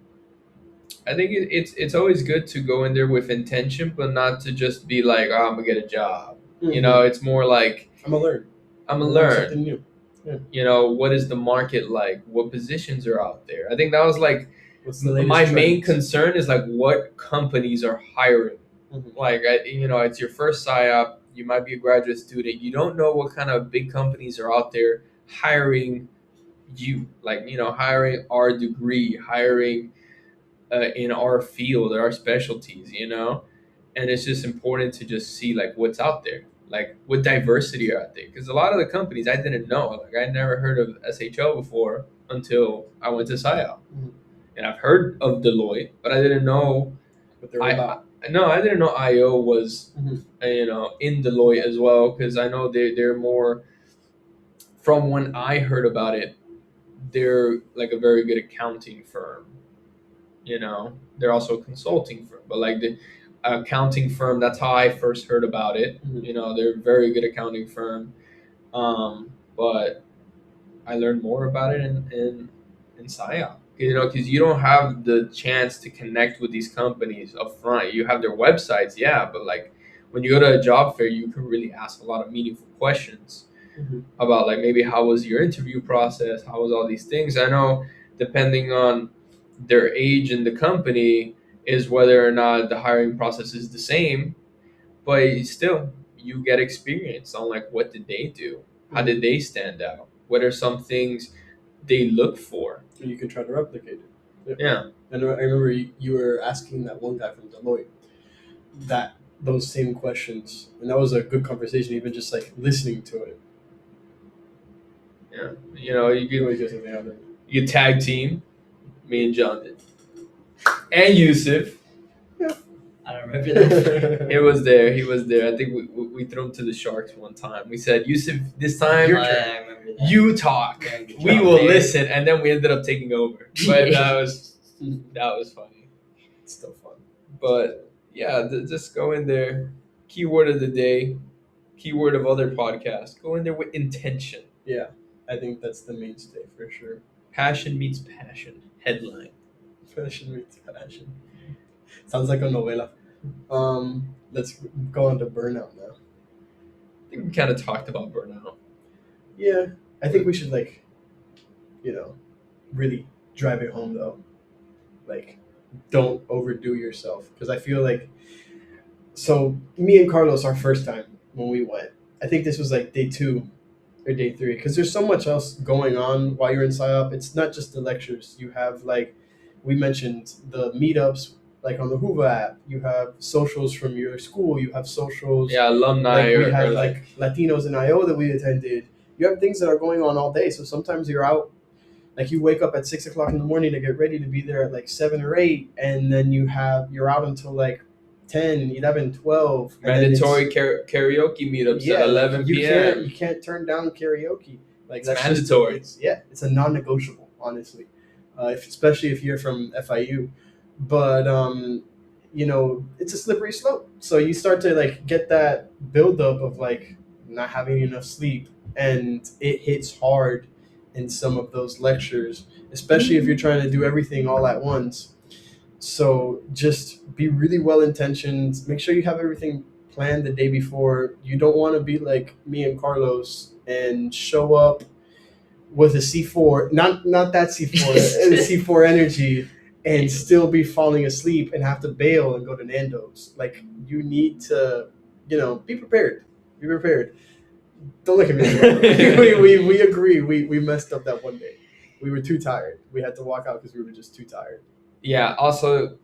I think it's always good to go in there with intention, but not to just be like, oh, I'm gonna get a job. Mhm. It's more like, I'm gonna learn. I'm gonna Learn learn. something new. What is the market like? What positions are out there? I think that was like What's the latest my main trends? concern is like what companies are hiring. Mhm. Like, it's your first PSYOP. You might be a graduate student. You don't know what kind of big companies are out there hiring you. Like, hiring our degree, hiring in our field, our specialties, and it's just important to just see like what's out there, like what diversity are out there, because a lot of the companies I didn't know, like I never heard of SHO before until I went to SIOP. Mhm. And I've heard of Deloitte, but I didn't know What they're all about. I didn't know IO was Mhm. in Deloitte as well, because I know they're more, from when I heard about it, they're like a very good accounting firm. They're also a consulting firm, but like the accounting firm, that's how I first heard about it. Mhm. They're a very good accounting firm. But I learned more about it in SIOP. Because you don't have the chance to connect with these companies up front. You have their websites, yeah, but like when you go to a job fair, you can really ask a lot of meaningful questions Mhm. about like maybe how was your interview process, how was all these things. I know depending on their age in the company is whether or not the hiring process is the same, but still you get experience on like what did they do, how did they stand out, what are some things they look for. And you can try to replicate it. Yeah. And I remember you were asking that one guy from Deloitte those same questions, and that was a good conversation. Even just like listening to it. Yeah, you You could always get something out of it. you could tag team. Me and John did, and Yusuf. I don't remember that. He was there. He was there. I think we threw him to the sharks one time. We said, Yusuf, this time Your Oh, turn. yeah, I remember that. you talk. Yeah, good We job will there. listen, and then we ended up taking over. But that was funny. It's still fun. But yeah, just go in there. Keyword of the day. Keyword of other podcasts. Go in there with intention. Yeah, I think that's the mainstay for sure. Passion meets passion. Headline. Passion meets passion. Sounds like a novela. Let's go on to burnout now. I think we kind of talked about burnout. Yeah, I think we should really drive it home though. Like, don't overdo yourself, because I feel like, so me and Carlos, our first time when we went, I think this was like day 2 or day 3, because there's so much else going on while you're in PSYOP. It's not just the lectures. You have, like we mentioned, the meetups, like on the Hoover app. You have socials from your school. You have socials. Yeah, alumni Like we or had like like Latinos in IO that we attended. You have things that are going on all day. So sometimes you're out Like you wake up at 6 o'clock in the morning to get ready to be there at like 7 or 8, and then you're out until like 10, 11, 12, and then it's Mandatory karaoke meetups at yeah, like 11 you can't p.m. turn down karaoke. Like It's that's mandatory. it's a non-negotiable, honestly. Especially if you're from FIU, but it's a slippery slope. So you start to like get that buildup of like not having enough sleep, and it hits hard in some of those lectures, especially if you're trying to do everything all at once. So just be really well intentioned. Make sure you have everything planned the day before. You don't want to be like me and Carlos and show up with a C4, not that C4, a C4 energy, and still be falling asleep and have to bail and go to Nando's. Like you need to, be prepared. Be prepared. Don't look at me. we agree. We messed up that one day. We were too tired. We had to walk out because we were just too tired. Yeah, also,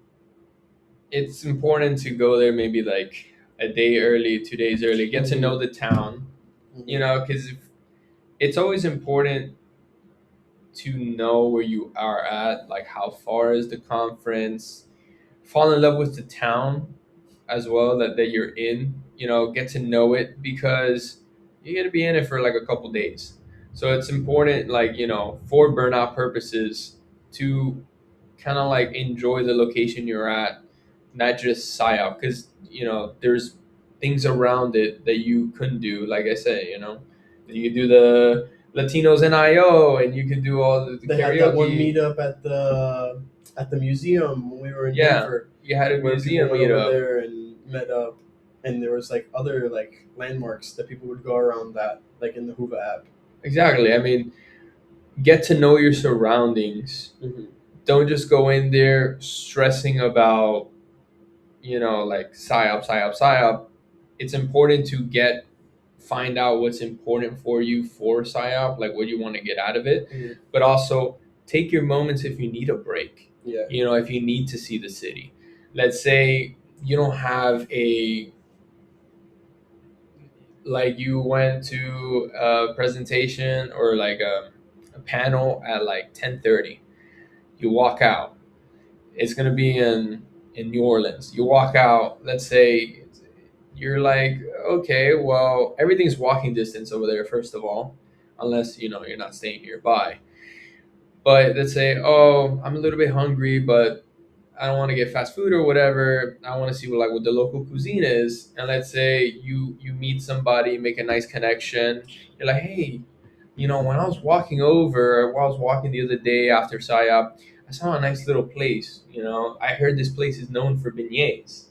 it's important to go there maybe like a day early, 2 days early, get to know the town, because it's always important to know where you are at, like how far is the conference, fall in love with the town as well that you're in, get to know it because you're going to be in it for like a couple days. So it's important, like, for burnout purposes to kind of like enjoy the location you're at, not just SIOP, because, there's things around it that you couldn't do. Like I said, you could do the Latinos in IO, and you could do all the They karaoke. had that one meetup at the museum when we were in Denver. You had a Where museum people went over meetup. there and met up, and there was like other like landmarks that people would go around that, like in the Hoover app. Exactly. I mean, get to know your surroundings. Mm-hmm. Don't just go in there stressing about, like PSYOP. It's important to find out what's important for you for PSYOP, like what you want to get out of it, Mm-hmm. but also take your moments if you need a break. Yeah. If you need to see the city. Let's say you don't have like you went to a presentation or like a panel at like 10:30. You walk out. It's going to be in New Orleans. You walk out, let's say you're like, okay, well, everything's walking distance over there, first of all, unless, you're not staying nearby. But let's say, oh, I'm a little bit hungry, but I don't want to get fast food or whatever. I want to see what the local cuisine is. And let's say you meet somebody, make a nice connection. You're like, hey, when I was walking over, while I was walking the other day after SIOP, I saw a nice little place. I heard this place is known for beignets.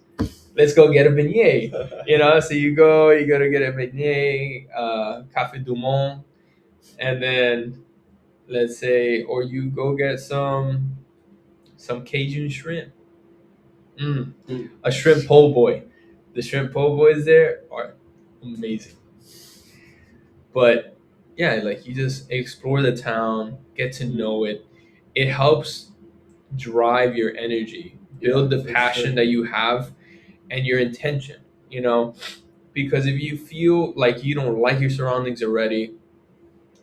Let's go get a beignet. So you go to get a beignet, Café du Monde, and then let's say, or you go get some Cajun shrimp. A shrimp po' boy. The shrimp po' boys there are amazing. But yeah, like you just explore the town, get to know it. It helps drive your energy, build the passion that you have and your intention, because if you feel like you don't like your surroundings already,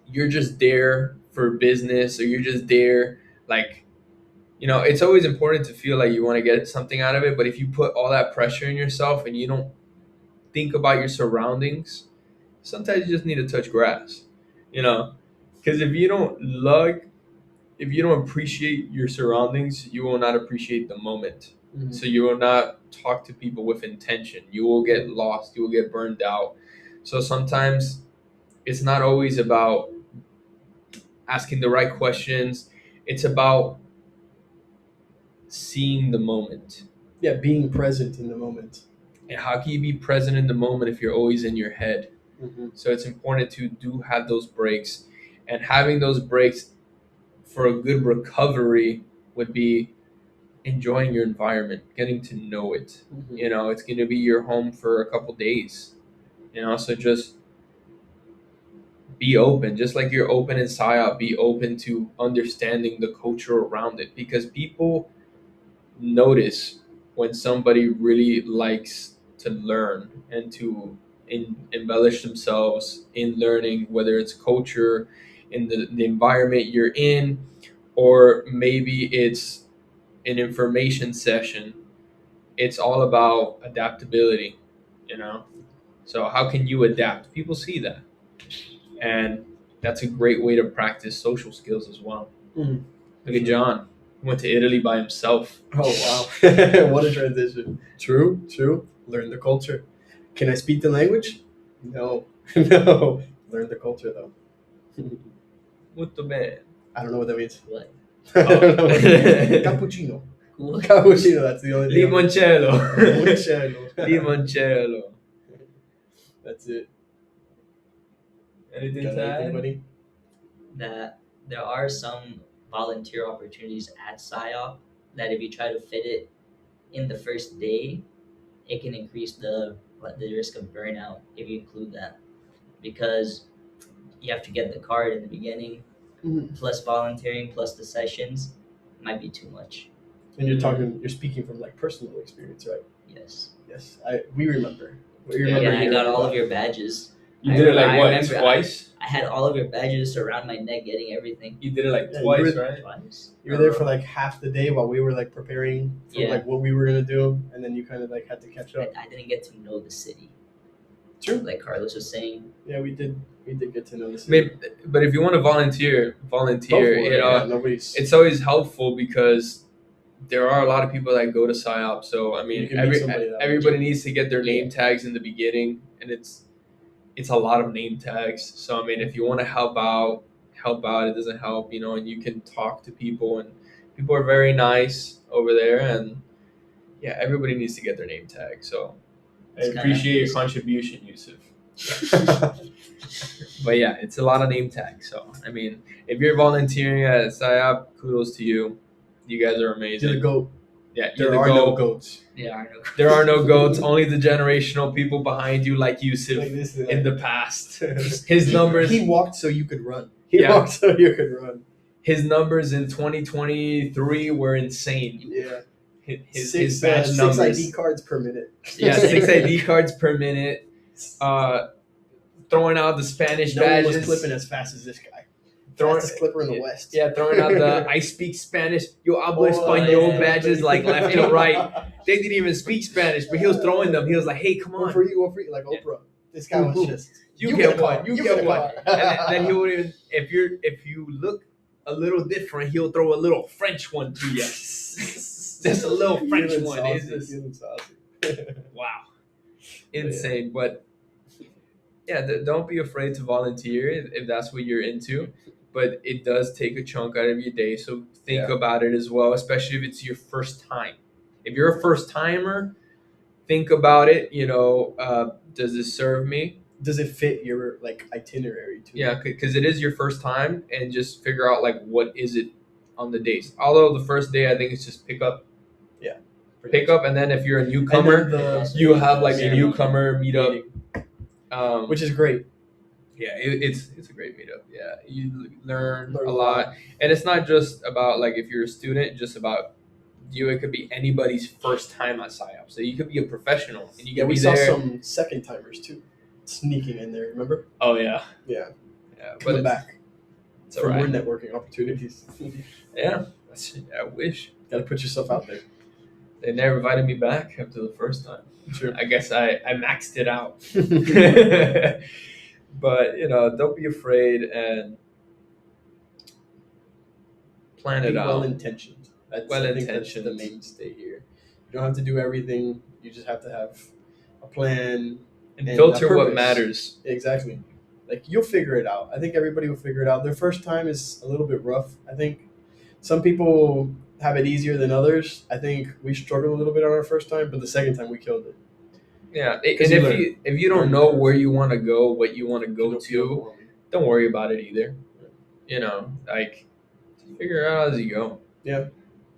you're just there for business, or you're just there like, it's always important to feel like you want to get something out of it. But if you put all that pressure in yourself and you don't think about your surroundings, sometimes you just need to touch grass, because if you don't appreciate your surroundings, you will not appreciate the moment. Mm-hmm. So you will not talk to people with intention. You will get lost. You will get burned out. So sometimes it's not always about asking the right questions. It's about seeing the moment. Yeah, being present in the moment. And how can you be present in the moment if you're always in your head? Mm-hmm. So it's important to do have those breaks, and having those breaks for a good recovery would be enjoying your environment, getting to know it. Mm-hmm. It's going to be your home for a couple days. So just be open, just like you're open in PSYOP. Be open to understanding the culture around it, because people notice when somebody really likes to learn and to embellish themselves in learning, whether it's culture, in the environment you're in, or maybe it's an information session. It's all about adaptability, you know. So how can you adapt? People see that, and that's a great way to practice social skills as well. Mhm. Look at John. He went to Italy by himself. Oh wow, what a transition. True, true. Learn the culture. Can I speak the language? No, no. Learn the culture though. Molto bene. I don't know what that means. What? I don't know what that means. Cappuccino. Cappuccino. That's the only thing. Limoncello. Limoncello. Limoncello. That's it. Anything Got to anything, add? buddy? That there are some volunteer opportunities at SIOP that if you try to fit it in the first day, it can increase the risk of burnout if you include that, because you have to get the card in the beginning, Mhm. plus volunteering, plus the sessions, might be too much. And you're speaking from like personal experience, right? Yes. Yes, we remember. We Yeah, remember Yeah, I hearing got all about of your badges. You did it like I what, remember- twice? I had all of your badges around my neck, getting everything You did it like Yeah, you twice, were- right? twice. You were there for like half the day while we were like preparing for Yeah. like what we were gonna do, and then you kind of like had to catch up. I didn't get to know the city, True. like Carlos was saying. Yeah, we did get to know this. Maybe, but if you want to volunteer, you know, nobody's. it's always helpful because there are a lot of people that go to PSYOP. So I You mean, can meet somebody that way, everybody too. needs to get their name tags in the beginning, and it's a lot of name tags. So I mean, if you want to help out. It doesn't help, you know, and you can talk to people, and people are very nice over there, and yeah, everybody needs to get their name tag. So I It's kinda appreciate your nice. contribution, Yusuf. But yeah, it's a lot of name tags. So I mean, if you're volunteering at SIOP, kudos to you. You guys are You're amazing. the goat. Yeah, you're There the are goat. no goats. Yeah, I know. There are no goats. Only the generational people behind you, like Yusuf, Like this is in like- the past. His numbers. He walked so you could run. He Yeah. walked so you could run. His numbers in 2023 were insane. Yeah. His Six badge numbers. ID cards per minute. Yeah, 6 ID cards per minute. Throwing out the Spanish No one badges. was clipping as fast as this guy. Throwing, Fastest clipper in the West. yeah, throwing out the I speak Spanish, yo hablo español yeah. badges like left and right. They didn't even speak Spanish, but he was throwing them. He was like, "Hey, come One on, for you, like Oprah. This guy was Who? just you get a one, car, you get get a one." car. And then he would even, if you look a little different, he'll throw a little French one to you. Just a little French Feeling one. saucy, It's just feeling saucy. wow, insane. But yeah, don't be afraid to volunteer if that's what you're into. But it does take a chunk out of your day, so think Yeah. about it as well, especially if it's your first time. If you're a first timer, think about it. You know, does this serve me? Does it fit your like itinerary too? Yeah, because it is your first time, and just figure out like what is it on the days. Although the first day, I think it's just pick up, and then if you're a newcomer, you have like a ceremony. newcomer meetup, which is great. yeah, it's a great meetup. Yeah, you learn Learn a a lot, lot. and it's not just about like if you're a student, just about you. It could be anybody's first time at PSYOP. So you could be a professional, and you Yeah, could we be saw there. some second timers too, sneaking in there. Remember? Oh yeah, Yeah, but coming it's, back it's for more alright. networking opportunities. Yeah, I wish Got to put yourself out there. they never invited me back after the first time. True. I guess I maxed it out. But you know, don't be afraid and plan it Well out. intentioned. I think that's Well-intentioned. the mainstay here. You don't have to do everything. You just have to have a plan. And and filter a what purpose. matters. Exactly. Like you'll figure it out. I think everybody will figure it out. Their first time is a little bit rough. I think some people have it easier than others. I think we struggled a little bit on our first time, but the second time we killed it. Yeah, 'Cause and you if you don't learn know curve. where you want to go, what you want to go Don't feel to, overwhelming. don't worry about it either. You know, like figure it out as you go. Yeah.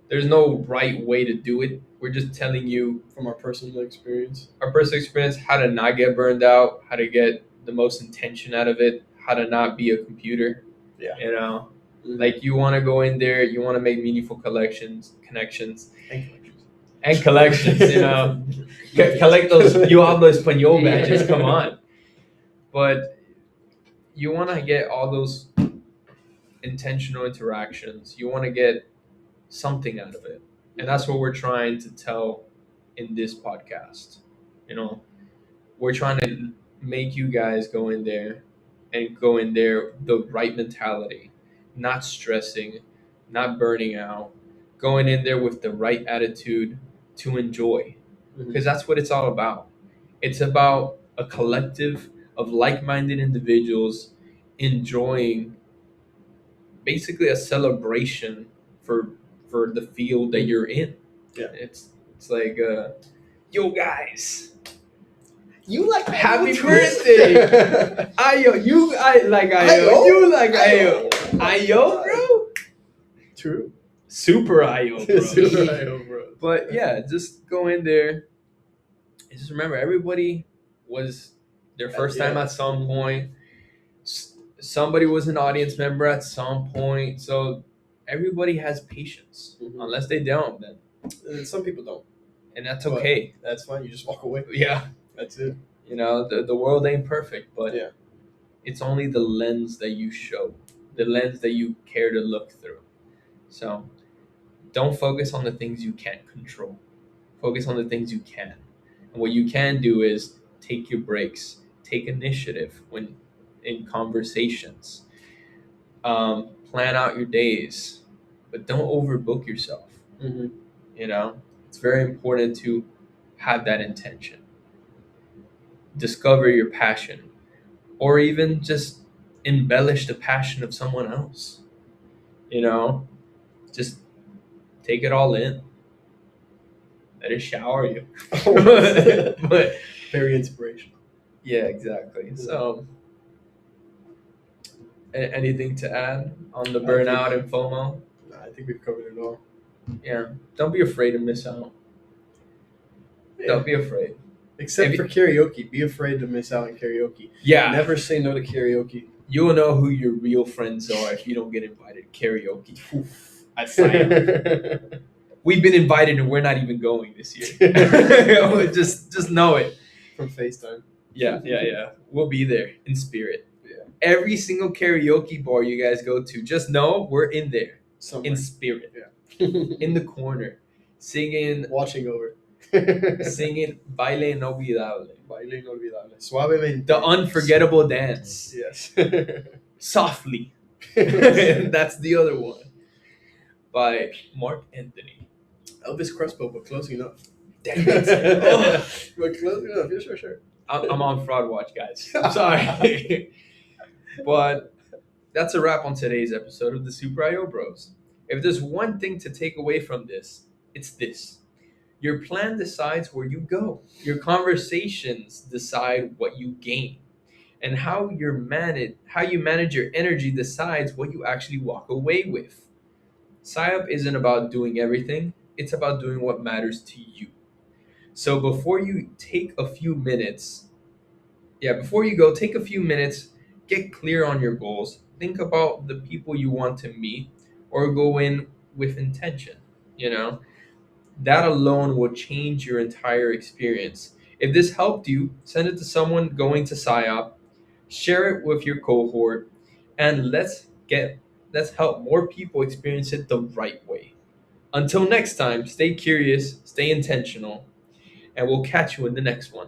There's no right way to do it. We're just telling you From our personal experience. our personal experience, how to not get burned out, how to get the most intention out of it, how to not be a computer. Yeah. You know, Mhm. like you want to go in there, you want to make meaningful connections, And collections. and collections. You know, collect those yo hablo español badges. Come on, but you want to get all those intentional interactions. You want to get something out of it. And that's what we're trying to tell in this podcast. You know, we're trying to make you guys go in there and go in there the right mentality, not stressing, not burning out, going in there with the right attitude to enjoy, because that's what it's all about. It's about a collective of like-minded individuals enjoying basically a celebration for the field that you're in. Yeah. It's like yo guys, You like happy too. birthday. Ayo, I like Ayo. Ayo? You like Ayo. Ayo, bro. True. Super Ayo, bro. Super IO, bro. But yeah, just go in there and just remember, everybody was their first time at some point. Somebody was an audience member at some point. So everybody has patience. Unless they don't, then And some people don't. and that's But okay. That's fine. You just walk away. Yeah, That's it. you know, the world ain't perfect, but Yeah. it's only the lens that you show, the lens that you care to look through. So don't focus on the things you can't control. Focus on the things you can. And what you can do is take your breaks, take initiative when in conversations, plan out your days, but don't overbook yourself. Mm-hmm. You know, it's very important to have that intention. Discover your passion, or even just embellish the passion of someone else. You know, just take it all in. Let it shower you. But Very inspirational. yeah, exactly. So, anything to add on the I burnout think- and FOMO? I think we've covered it all. Yeah, don't be afraid to miss out. Don't be afraid. Except If for karaoke. Be afraid to miss out on karaoke. Yeah, Never say no to karaoke. you will know who your real friends are if you don't get invited to karaoke. Oof, at SIOP. We've been invited and we're not even going this year. just know it. From FaceTime. Yeah. We'll be there in spirit. Yeah. Every single karaoke bar you guys go to, just know we're in there Somewhere. in spirit, Yeah. in the corner, singing Watching over. singing Baile Inolvidable, Baile inolvidable. Suavemente. the unforgettable dance, Yes. softly. That's the other one by Mark Anthony. Elvis Crespo, but close enough. Damn it. But close enough. Yeah, sure. I'm on fraud watch, guys. I'm sorry. But that's a wrap on today's episode of the Super IO Bros. If there's one thing to take away from this, it's this. Your plan decides where you go. Your conversations decide what you gain. And how you manage your energy decides what you actually walk away with. SIOP isn't about doing everything, it's about doing what matters to you. So before you go, take a few minutes, get clear on your goals, think about the people you want to meet, or go in with intention. You know, that alone will change your entire experience. If this helped you, send it to someone going to SIOP, share it with your cohort, and let's help more people experience it the right way. Until next time, stay curious, stay intentional, and we'll catch you in the next one.